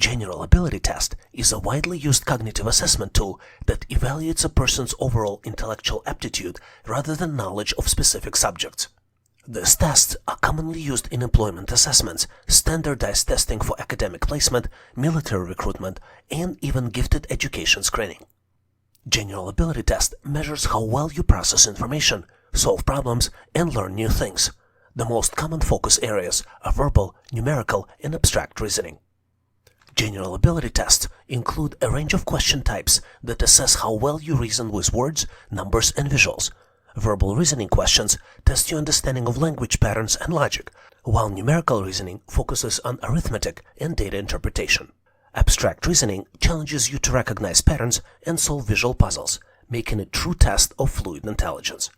General ability test is a widely used cognitive assessment tool that evaluates a person's overall intellectual aptitude rather than knowledge of specific subjects. These tests are commonly used in employment assessments, standardized testing for academic placement, military recruitment, and even gifted education screening. General ability test measures how well you process information, solve problems, and learn new things. The most common focus areas are verbal, numerical, and abstract reasoning. General ability tests include a range of question types that assess how well you reason with words, numbers, and visuals. Verbal reasoning questions test your understanding of language patterns and logic, while numerical reasoning focuses on arithmetic and data interpretation. Abstract reasoning challenges you to recognize patterns and solve visual puzzles, making it a true test of fluid intelligence.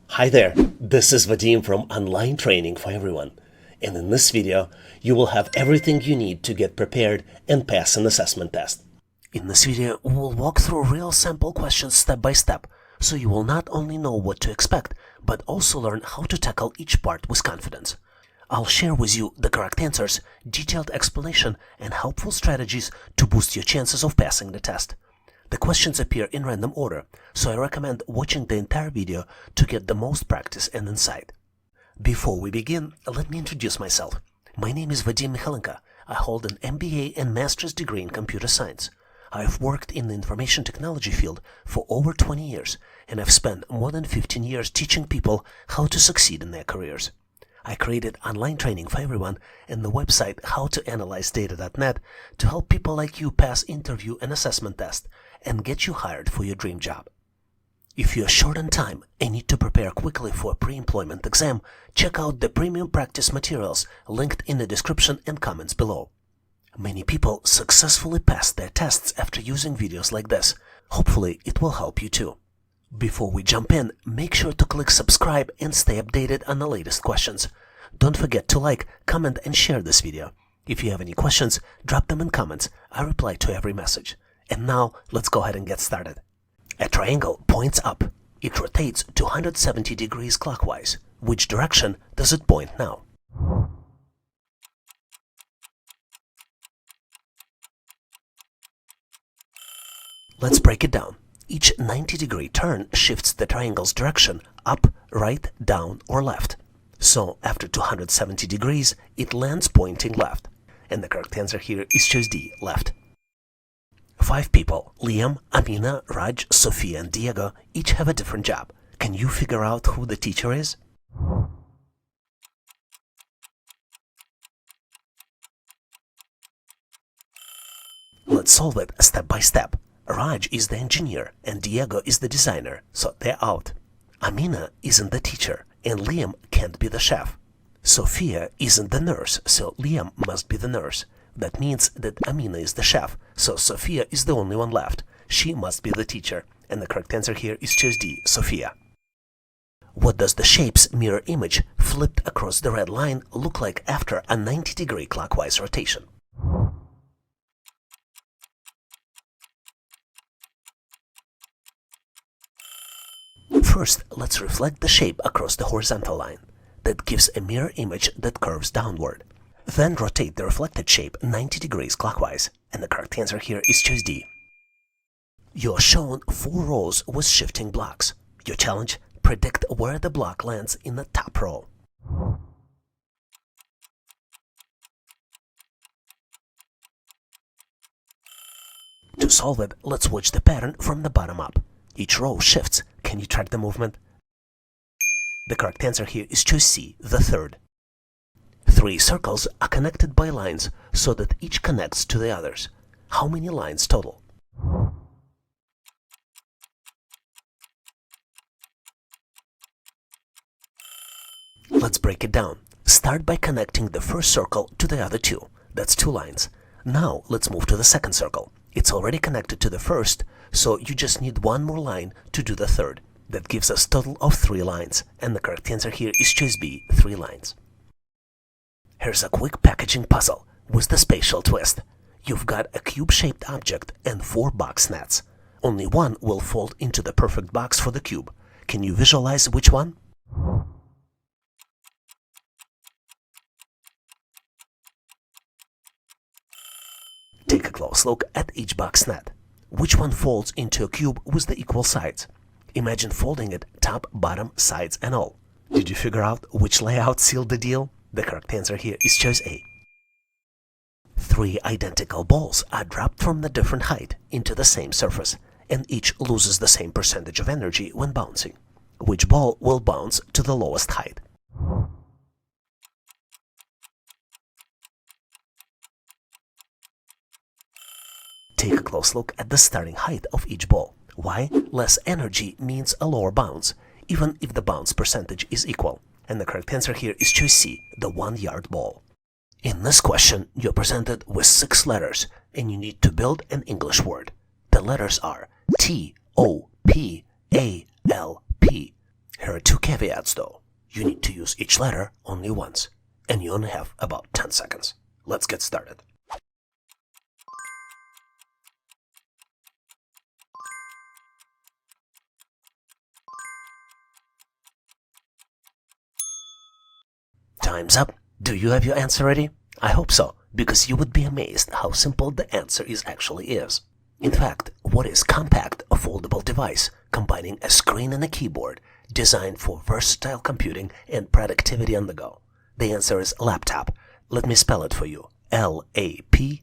Hi there, this is Vadim from Online Training for Everyone, and in this video you will have everything you need to get prepared and pass an assessment test. In this video we will walk through real sample questions step by step, so you will not only know what to expect, but also learn how to tackle each part with confidence. I'll share with you the correct answers, detailed explanation, and helpful strategies to boost your chances of passing the test. The questions appear in random order, so I recommend watching the entire video to get the most practice and insight. Before we begin, let me introduce myself. My name is Vadim Michalenko. I hold an MBA and Master's degree in Computer Science. I've worked in the information technology field for over 20 years, and I've spent more than 15 years teaching people how to succeed in their careers. I created Online Training for Everyone and the website howtoanalyzedata.net to help people like you pass interview and assessment test and get you hired for your dream job. If you're short on time and need to prepare quickly for a pre-employment exam, check out the premium practice materials linked in the description and comments below. Many people successfully pass their tests after using videos like this. Hopefully it will help you too. Before we jump in, make sure to click subscribe and stay updated on the latest questions. Don't forget to like, comment, and share this video. If you have any questions, drop them in comments. I reply to every message. And now, let's go ahead and get started. A triangle points up. It rotates 270 degrees clockwise. Which direction does it point now? Let's break it down. Each 90-degree turn shifts the triangle's direction up, right, down, or left. So, after 270 degrees, it lands pointing left. And the correct answer here is choice D, left. 5 people, Liam, Amina, Raj, Sophia, and Diego, each have a different job. Can you figure out who the teacher is? Let's solve it step by step. Raj is the engineer and Diego is the designer, so they're out. Amina isn't the teacher and Liam can't be the chef. Sophia isn't the nurse, so Liam must be the nurse. That means that Amina is the chef, so Sophia is the only one left. She must be the teacher, and the correct answer here is choice D, Sophia. What does the shape's mirror image flipped across the red line look like after a 90-degree clockwise rotation? First, let's reflect the shape across the horizontal line. That gives a mirror image that curves downward. Then rotate the reflected shape 90 degrees clockwise, and the correct answer here is choice D. You're shown 4 rows with shifting blocks. Your challenge: predict where the block lands in the top row. To solve it, let's watch the pattern from the bottom up. Each row shifts. Can you track the movement? The correct answer here is choice C, the third. 3 circles are connected by lines so that each connects to the others. How many lines total? Let's break it down. Start by connecting the first circle to the other 2. That's 2 lines. Now let's move to the second circle. It's already connected to the first, so you just need 1 more line to do the third. That gives us a total of 3 lines, and the correct answer here is choice B, 3 lines. Here's a quick packaging puzzle with the spatial twist. You've got a cube-shaped object and 4 box nets. Only one will fold into the perfect box for the cube. Can you visualize which one? Take a close look at each box net. Which one folds into a cube with the equal sides? Imagine folding it top, bottom, sides and all. Did you figure out which layout sealed the deal? The correct answer here is choice A. 3 identical balls are dropped from a different height into the same surface, and each loses the same percentage of energy when bouncing. Which ball will bounce to the lowest height? Take a close look at the starting height of each ball. Why? Less energy means a lower bounce, even if the bounce percentage is equal. And the correct answer here is choice C, the 1-yard ball. In this question, you're presented with 6 letters, and you need to build an English word. The letters are T, O, P, A, L, P. Here are 2 caveats though. You need to use each letter only once, and you only have about 10 seconds. Let's get started. Time's up. Do you have your answer ready? I hope so, because you would be amazed how simple the answer actually is. In fact, what is compact, a foldable device combining a screen and a keyboard designed for versatile computing and productivity on the go? The answer is laptop. Let me spell it for you. L-A-P-T-O-P.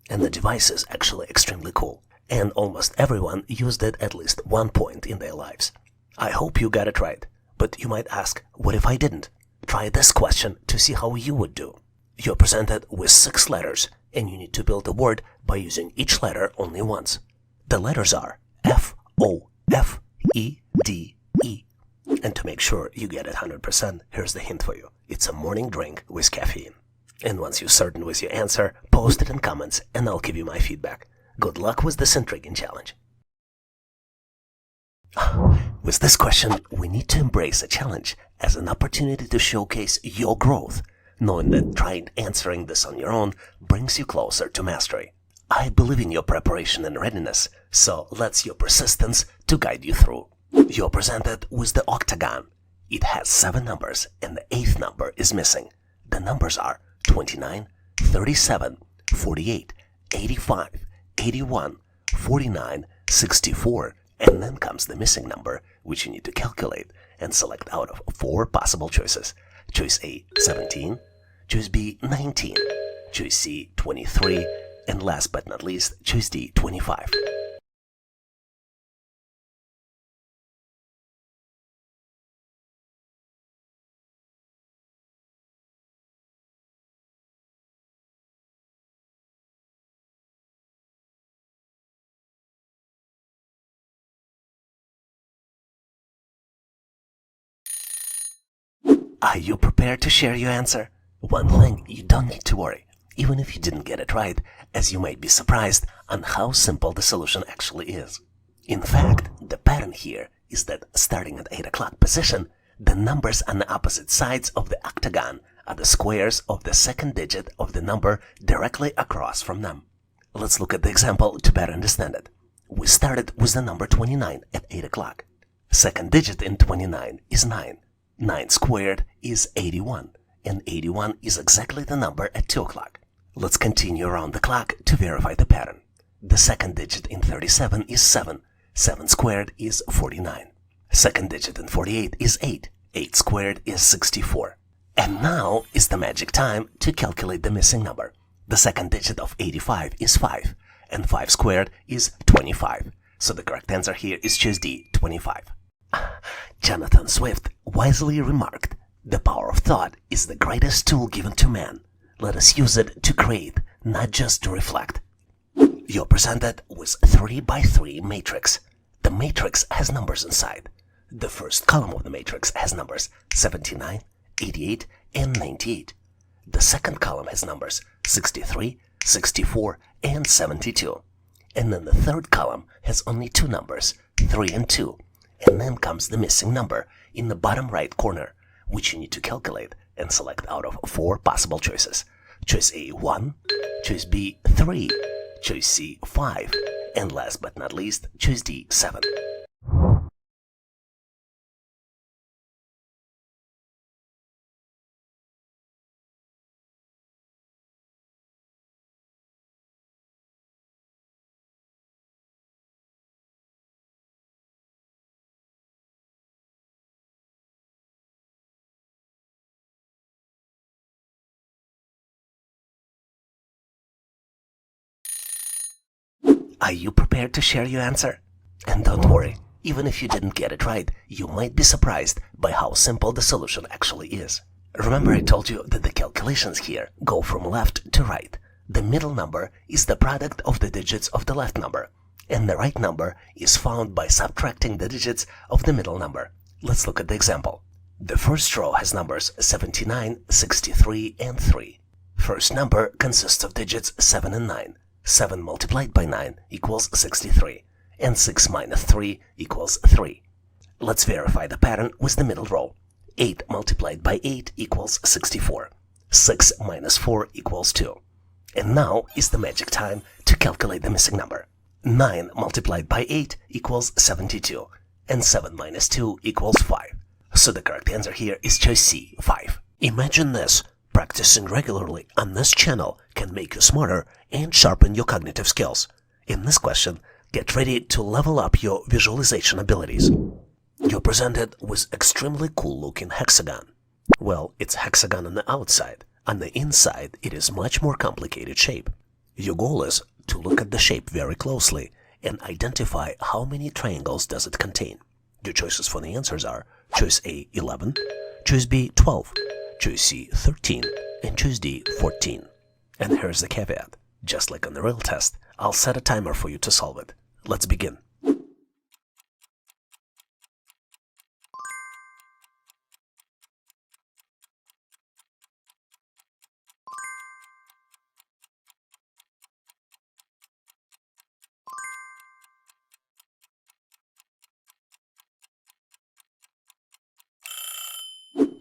And the device is actually extremely cool. And almost everyone used it at least one point in their lives. I hope you got it right. But you might ask, what if I didn't? Try this question to see how you would do. You're presented with 6 letters, and you need to build a word by using each letter only once. The letters are F, O, F, E, D, E. And to make sure you get it 100%, here's the hint for you. It's a morning drink with caffeine. And once you're certain with your answer, post it in comments and I'll give you my feedback. Good luck with this intriguing challenge. With this question, we need to embrace a challenge as an opportunity to showcase your growth, knowing that trying answering this on your own brings you closer to mastery. I believe in your preparation and readiness, so let's your persistence to guide you through. You're presented with the octagon. It has 7 numbers and the 8th number is missing. The numbers are 29, 37, 48, 85, 81, 49, 64, and then comes the missing number, which you need to calculate and select out of 4 possible choices. Choice A, 17, choice B, 19, choice C, 23, and last but not least, choice D, 25. Are you prepared to share your answer? One thing you don't need to worry, even if you didn't get it right, as you might be surprised on how simple the solution actually is. In fact, the pattern here is that starting at 8 o'clock position, the numbers on the opposite sides of the octagon are the squares of the second digit of the number directly across from them. Let's look at the example to better understand it. We started with the number 29 at 8 o'clock. Second digit in 29 is 9. 9 squared is 81, and 81 is exactly the number at 2 o'clock. Let's continue around the clock to verify the pattern. The second digit in 37 is 7. 7 squared is 49. Second digit in 48 is 8. 8 squared is 64. And now is the magic time to calculate the missing number. The second digit of 85 is 5, and 5 squared is 25. So the correct answer here is choice D, 25. Jonathan Swift wisely remarked, "The power of thought is the greatest tool given to man. Let us use it to create, not just to reflect." You're presented with 3 by 3 matrix. The matrix has numbers inside. The first column of the matrix has numbers 79, 88, and 98. The second column has numbers 63, 64, and 72. And then the third column has only 2 numbers, 3 and 2. And then comes the missing number in the bottom right corner, which you need to calculate and select out of 4 possible choices. Choice A, 1, choice B, 3, choice C, 5, and last but not least, choice D, 7. Are you prepared to share your answer? And don't worry, even if you didn't get it right, you might be surprised by how simple the solution actually is. Remember I told you that the calculations here go from left to right. The middle number is the product of the digits of the left number, and the right number is found by subtracting the digits of the middle number. Let's look at the example. The first row has numbers 79, 63, and 3. First number consists of digits 7 and 9. 7 multiplied by 9 equals 63, and 6 minus 3 equals 3. Let's verify the pattern with the middle row. 8 multiplied by 8 equals 64. 6 minus 4 equals 2. And now is the magic time to calculate the missing number. 9 multiplied by 8 equals 72, and 7 minus 2 equals 5. So the correct answer here is choice C, 5. Imagine this. Practicing regularly on this channel can make you smarter and sharpen your cognitive skills. In this question, get ready to level up your visualization abilities. You're presented with extremely cool looking hexagon. Well, it's hexagon on the outside. On the inside, it is much more complicated shape. Your goal is to look at the shape very closely and identify how many triangles does it contain. Your choices for the answers are choice A, 11, choice B, 12, choice C, 13, and choice D, 14. And here's the caveat. Just like on the real test, I'll set a timer for you to solve it. Let's begin.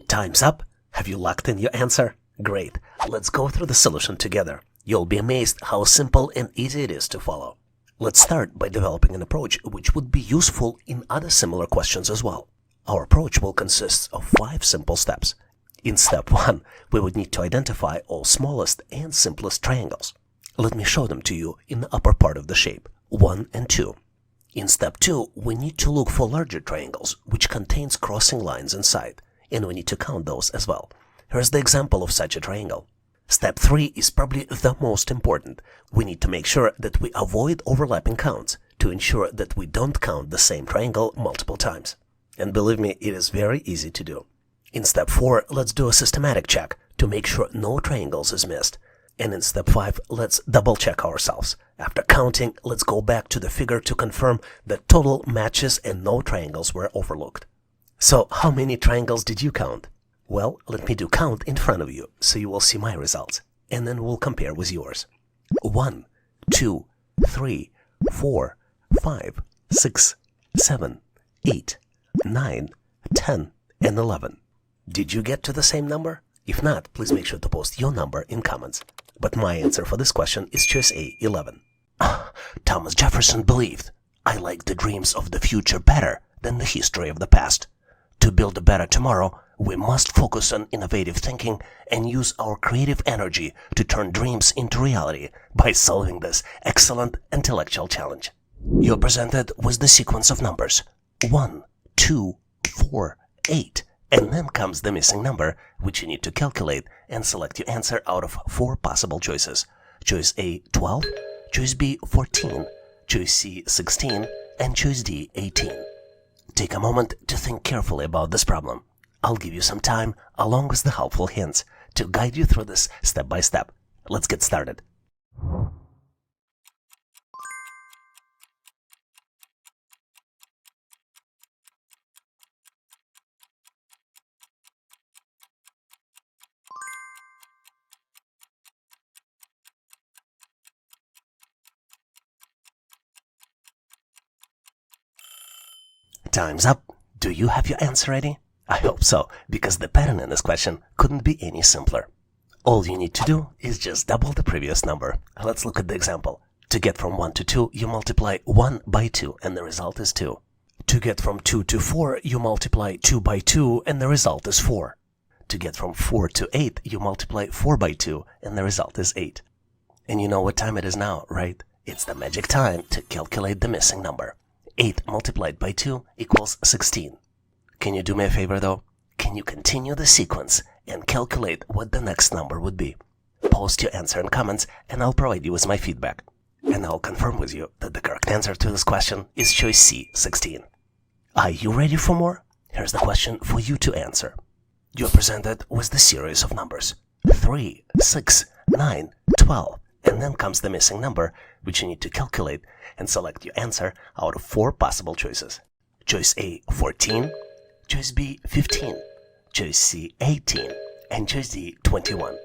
Time's up. Have you locked in your answer? Great. Let's go through the solution together. You'll be amazed how simple and easy it is to follow. Let's start by developing an approach which would be useful in other similar questions as well. Our approach will consist of 5 simple steps. In step 1, we would need to identify all smallest and simplest triangles. Let me show them to you in the upper part of the shape, 1 and 2. In step 2, we need to look for larger triangles which contains crossing lines inside, and we need to count those as well. Here's the example of such a triangle. Step 3 is probably the most important. We need to make sure that we avoid overlapping counts to ensure that we don't count the same triangle multiple times. And believe me, it is very easy to do. In step 4, let's do a systematic check to make sure no triangles is missed. And in step 5, let's double check ourselves. After counting, let's go back to the figure to confirm that total matches and no triangles were overlooked. So how many triangles did you count? Well, let me do count in front of you so you will see my results, and then we'll compare with yours. 1, 2, 3, 4, 5, 6, 7, 8, 9, 10, and 11. Did you get to the same number? If not, please make sure to post your number in comments. But my answer for this question is choice A, 11. Thomas Jefferson believed, "I like the dreams of the future better than the history of the past. To build a better tomorrow, we must focus on innovative thinking and use our creative energy to turn dreams into reality by solving this excellent intellectual challenge." You're presented with the sequence of numbers 1, 2, 4, 8, and then comes the missing number, which you need to calculate and select your answer out of 4 possible choices. Choice A, 12, choice B, 14, choice C, 16, and choice D, 18. Take a moment to think carefully about this problem. I'll give you some time, along with the helpful hints, to guide you through this step by step. Let's get started. Time's up. Do you have your answer ready? I hope so, because the pattern in this question couldn't be any simpler. All you need to do is just double the previous number. Let's look at the example. To get from 1 to 2, you multiply 1 by 2, and the result is 2. To get from 2 to 4, you multiply 2 by 2, and the result is 4. To get from 4 to 8, you multiply 4 by 2, and the result is 8. And you know what time it is now, right? It's the magic time to calculate the missing number. 8 multiplied by 2 equals 16. Can you do me a favor though? Can you continue the sequence and calculate what the next number would be? Post your answer in comments and I'll provide you with my feedback. And I'll confirm with you that the correct answer to this question is choice C, 16. Are you ready for more? Here's the question for you to answer. You're presented with the series of numbers 3, 6, 9, 12, and then comes the missing number, which you need to calculate and select your answer out of 4 possible choices. Choice A, 14, choice B, 15, choice C, 18, and choice D, 21.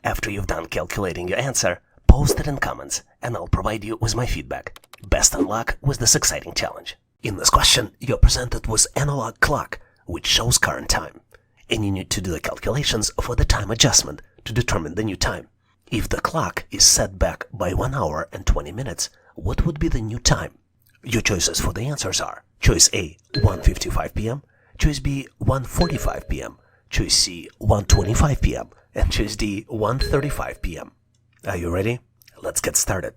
After you've done calculating your answer, post it in comments and I'll provide you with my feedback. Best of luck with this exciting challenge. In this question, you're presented with analog clock, which shows current time, and you need to do the calculations for the time adjustment to determine the new time. If the clock is set back by 1 hour and 20 minutes, what would be the new time? Your choices for the answers are choice A, 1:55 p.m., choice B, 1:45 p.m., choice C, 1:25 p.m., and choice D, 1:35 p.m. Are you ready? Let's get started.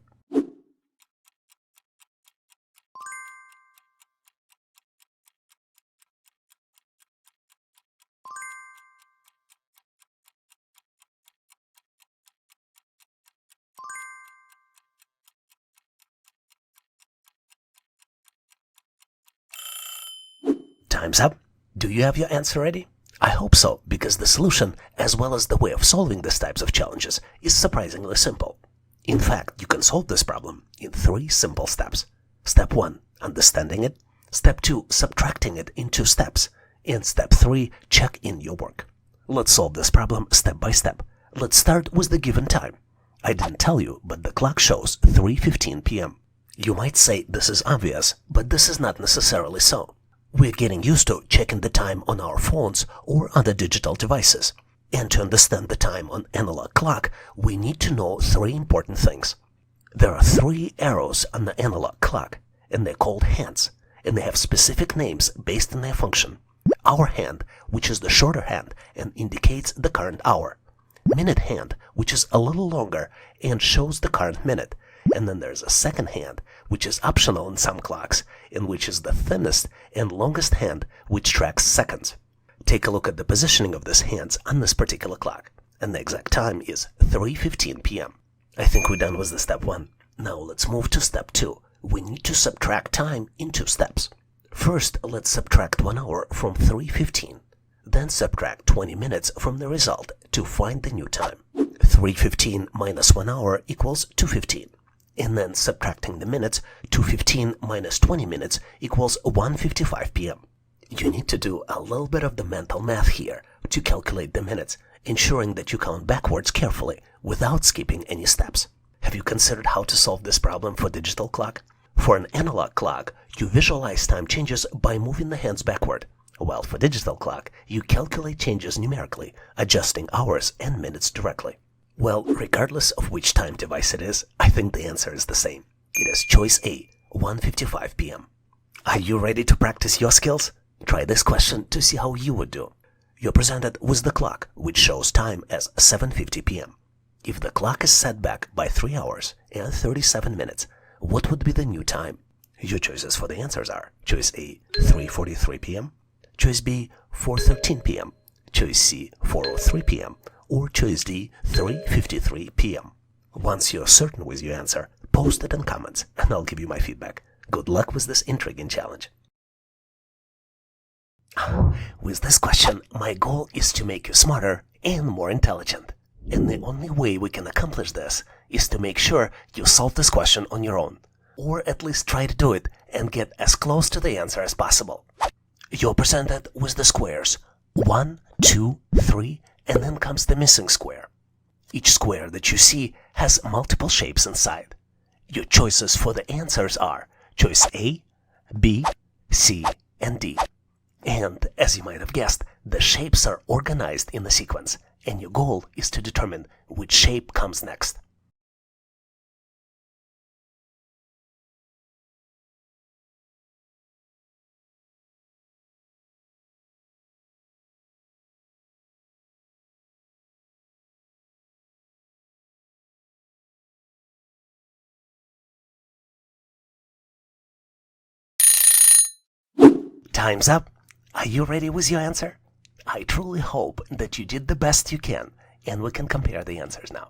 Time's up. Do you have your answer ready? I hope so, because the solution, as well as the way of solving these types of challenges, is surprisingly simple. In fact, you can solve this problem in 3 simple steps. Step 1, understanding it. Step 2, subtracting it in 2 steps. And step 3, check in your work. Let's solve this problem step by step. Let's start with the given time. I didn't tell you, but the clock shows 3:15 p.m. You might say this is obvious, but this is not necessarily so. We're getting used to checking the time on our phones or other digital devices. And to understand the time on analog clock, we need to know 3 important things. There are 3 arrows on the analog clock, and they're called hands, and they have specific names based on their function. Hour hand, which is the shorter hand and indicates the current hour. Minute hand, which is a little longer and shows the current minute. And then there's a second hand, which is optional in some clocks, and which is the thinnest and longest hand, which tracks seconds. Take a look at the positioning of these hands on this particular clock, and the exact time is 3:15 p.m. I think we're done with the step 1. Now let's move to step 2. We need to subtract time in 2 steps. First, let's subtract 1 hour from 3:15. Then subtract 20 minutes from the result to find the new time. 3:15 minus 1 hour equals 2:15. And then subtracting the minutes, 2:15 minus 20 minutes equals 1:55 p.m. You need to do a little bit of the mental math here to calculate the minutes, ensuring that you count backwards carefully without skipping any steps. Have you considered how to solve this problem for digital clock? For an analog clock, you visualize time changes by moving the hands backward, while for digital clock, you calculate changes numerically, adjusting hours and minutes directly. Well, regardless of which time device it is, I think the answer is the same. It is choice A, 1:55 p.m. Are you ready to practice your skills? Try this question to see how you would do. You're presented with the clock, which shows time as 7:50 p.m. If the clock is set back by 3 hours and 37 minutes, what would be the new time? Your choices for the answers are choice A, 3:43 p.m., choice B, 4:13 p.m., choice C, 4:03 p.m., or choice D, 3:53 p.m. Once you're certain with your answer, post it in comments and I'll give you my feedback. Good luck with this intriguing challenge. With this question, my goal is to make you smarter and more intelligent. And the only way we can accomplish this is to make sure you solve this question on your own, or at least try to do it and get as close to the answer as possible. You're presented with the squares 1, 2, 3, and then comes the missing square. Each square that you see has multiple shapes inside. Your choices for the answers are choice A, B, C, and D. And as you might have guessed, the shapes are organized in a sequence, and your goal is to determine which shape comes next. Time's up. Are you ready with your answer? I truly hope that you did the best you can, and we can compare the answers now.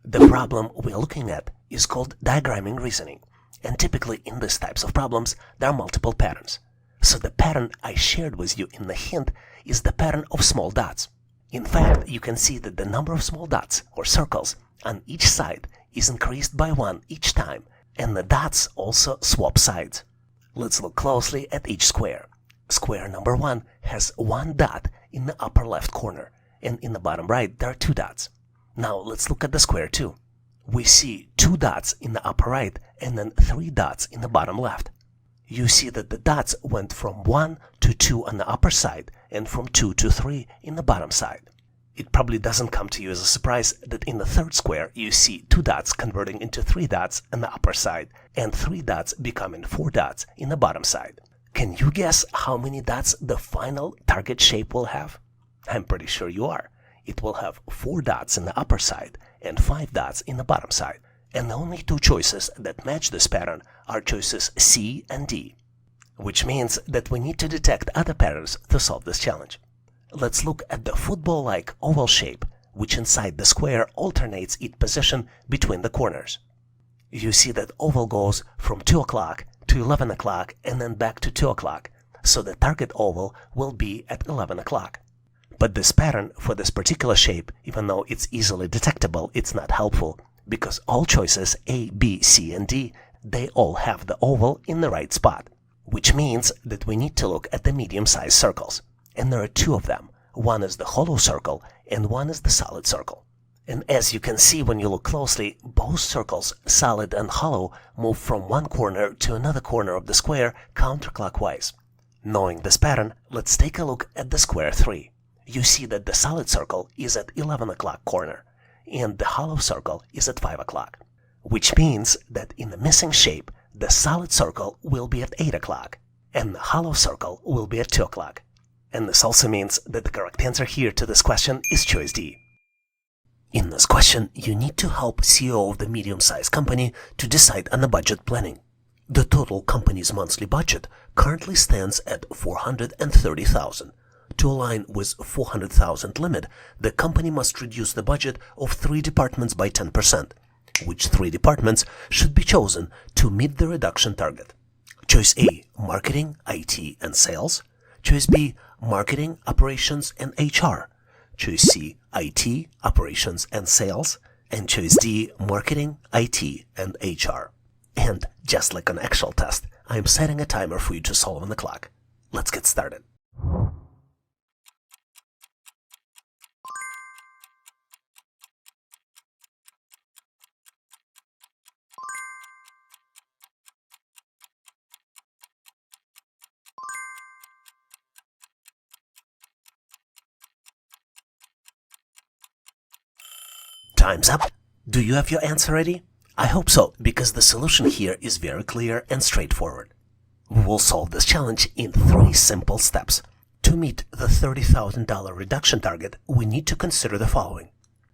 The problem we're looking at is called diagramming reasoning, and typically in these types of problems there are multiple patterns. So the pattern I shared with you in the hint is the pattern of small dots. In fact, you can see that the number of small dots or circles on each side is increased by 1 each time, and the dots also swap sides. Let's look closely at each square. Square number 1 has 1 dot in the upper left corner, and in the bottom right there are 2 dots. Now let's look at the square 2. We see 2 dots in the upper right and then 3 dots in the bottom left. You see that the dots went from 1 to 2 on the upper side and from 2 to 3 in the bottom side. It probably doesn't come to you as a surprise that in the third square you see 2 dots converting into 3 dots on the upper side and 3 dots becoming 4 dots in the bottom side. Can you guess how many dots the final target shape will have? I'm pretty sure you are. It will have 4 dots in the upper side and 5 dots in the bottom side. And the only 2 choices that match this pattern are choices C and D, which means that we need to detect other patterns to solve this challenge. Let's look at the football-like oval shape, which inside the square alternates its position between the corners. You see that oval goes from 2 o'clock to 11 o'clock and then back to 2 o'clock, so the target oval will be at 11 o'clock. But this pattern for this particular shape, even though it's easily detectable, it's not helpful, because all choices A, B, C, and D, they all have the oval in the right spot, which means that we need to look at the medium-sized circles. And there are 2 of them. One is the hollow circle and one is the solid circle. And as you can see when you look closely, both circles, solid and hollow, move from one corner to another corner of the square counterclockwise. Knowing this pattern, let's take a look at the square 3. You see that the solid circle is at 11 o'clock corner and the hollow circle is at 5 o'clock, which means that in the missing shape, the solid circle will be at 8 o'clock and the hollow circle will be at 2 o'clock. And this also means that the correct answer here to this question is choice D. In this question, you need to help CEO of the medium-sized company to decide on the budget planning. The total company's monthly budget currently stands at $430,000. To align with $400,000 limit, the company must reduce the budget of 3 departments by 10%. Which 3 departments should be chosen to meet the reduction target? Choice A, marketing, IT, and sales. Choice B, marketing, operations, and HR. Choice C, IT, operations, and sales. And choice D, marketing, IT, and HR. And just like an actual test, I'm setting a timer for you to solve on the clock. Let's get started. Time's up. Do you have your answer ready? I hope so, because the solution here is very clear and straightforward. We will solve this challenge in 3 simple steps. To meet the $30,000 reduction target, we need to consider the following.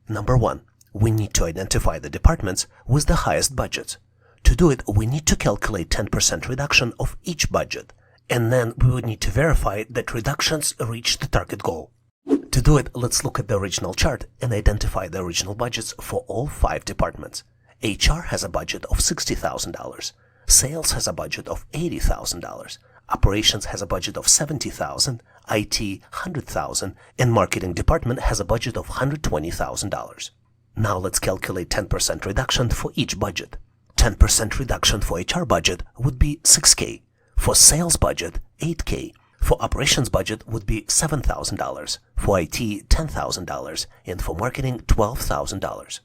Number 1, we need to identify the departments with the highest budgets. To do it, we need to calculate 10% reduction of each budget, and then we would need to verify that reductions reach the target goal. To do it, let's look at the original chart and identify the original budgets for all 5 departments. HR has a budget of $60,000. Sales has a budget of $80,000. Operations has a budget of $70,000. IT $100,000. And marketing department has a budget of $120,000. Now let's calculate 10% reduction for each budget. 10% reduction for HR budget would be $6,000. For sales budget, $8,000. For operations budget would be $7,000, for IT $10,000, and for marketing $12,000.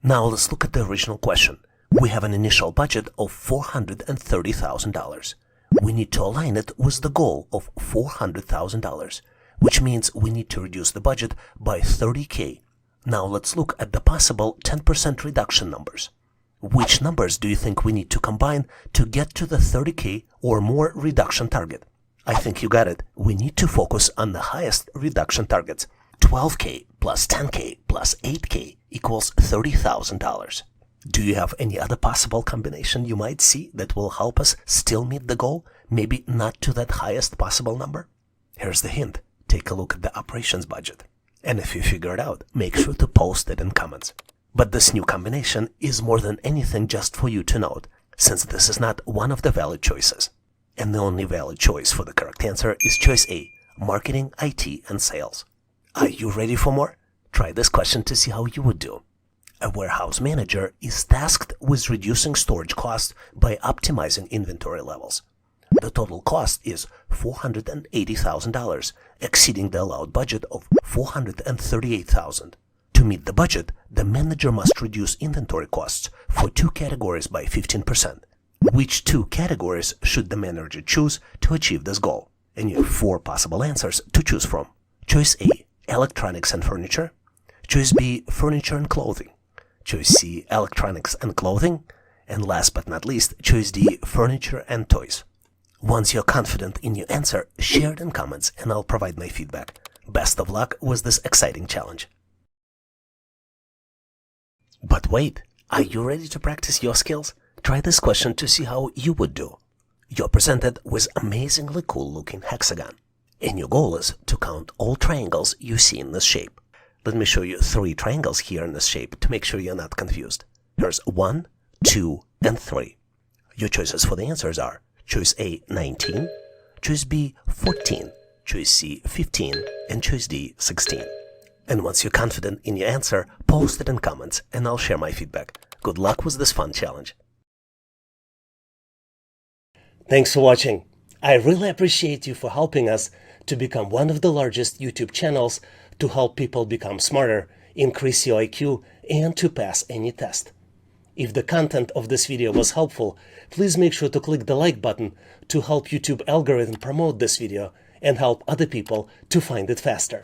Now let's look at the original question. We have an initial budget of $430,000. We need to align it with the goal of $400,000, which means we need to reduce the budget by $30,000. Now let's look at the possible 10% reduction numbers. Which numbers do you think we need to combine to get to the $30,000 or more reduction target? I think you got it. We need to focus on the highest reduction targets. $12,000 plus $10,000 plus $8,000 equals $30,000. Do you have any other possible combination you might see that will help us still meet the goal? Maybe not to that highest possible number? Here's the hint. Take a look at the operations budget. And if you figure it out, make sure to post it in comments. But this new combination is more than anything just for you to note, since this is not one of the valid choices. And the only valid choice for the correct answer is choice A, marketing, IT, and sales. Are you ready for more? Try this question to see how you would do. A warehouse manager is tasked with reducing storage costs by optimizing inventory levels. The total cost is $480,000, exceeding the allowed budget of $438,000. To meet the budget, the manager must reduce inventory costs for 2 categories by 15%. Which 2 categories should the manager choose to achieve this goal? And you have 4 possible answers to choose from. Choice A, electronics and furniture. Choice B, furniture and clothing. Choice C, electronics and clothing. And last but not least, choice D, furniture and toys. Once you're confident in your answer, share it in comments and I'll provide my feedback. Best of luck with this exciting challenge. But wait, are you ready to practice your skills? Try this question to see how you would do. You're presented with amazingly cool looking hexagon, and your goal is to count all triangles you see in this shape. Let me show you 3 triangles here in this shape to make sure you're not confused. Here's 1, 2, and 3. Your choices for the answers are choice A, 19, choice B, 14, choice C, 15, and choice D, 16. And once you're confident in your answer, post it in comments and I'll share my feedback. Good luck with this fun challenge. Thanks for watching. I really appreciate you for helping us to become one of the largest YouTube channels to help people become smarter, increase your IQ, and to pass any test. If the content of this video was helpful, please make sure to click the like button to help YouTube algorithm promote this video and help other people to find it faster.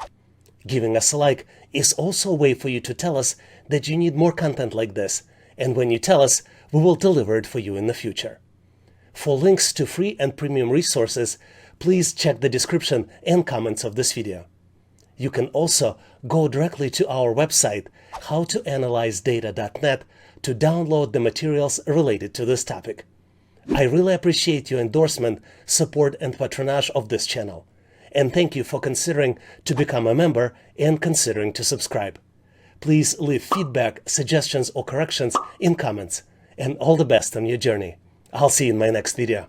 Giving us a like is also a way for you to tell us that you need more content like this, and when you tell us, we will deliver it for you in the future. For links to free and premium resources, please check the description and comments of this video. You can also go directly to our website, howtoanalyzedata.net, to download the materials related to this topic. I really appreciate your endorsement, support, and patronage of this channel. And thank you for considering to become a member and considering to subscribe. Please leave feedback, suggestions, or corrections in comments. And all the best on your journey. I'll see you in my next video.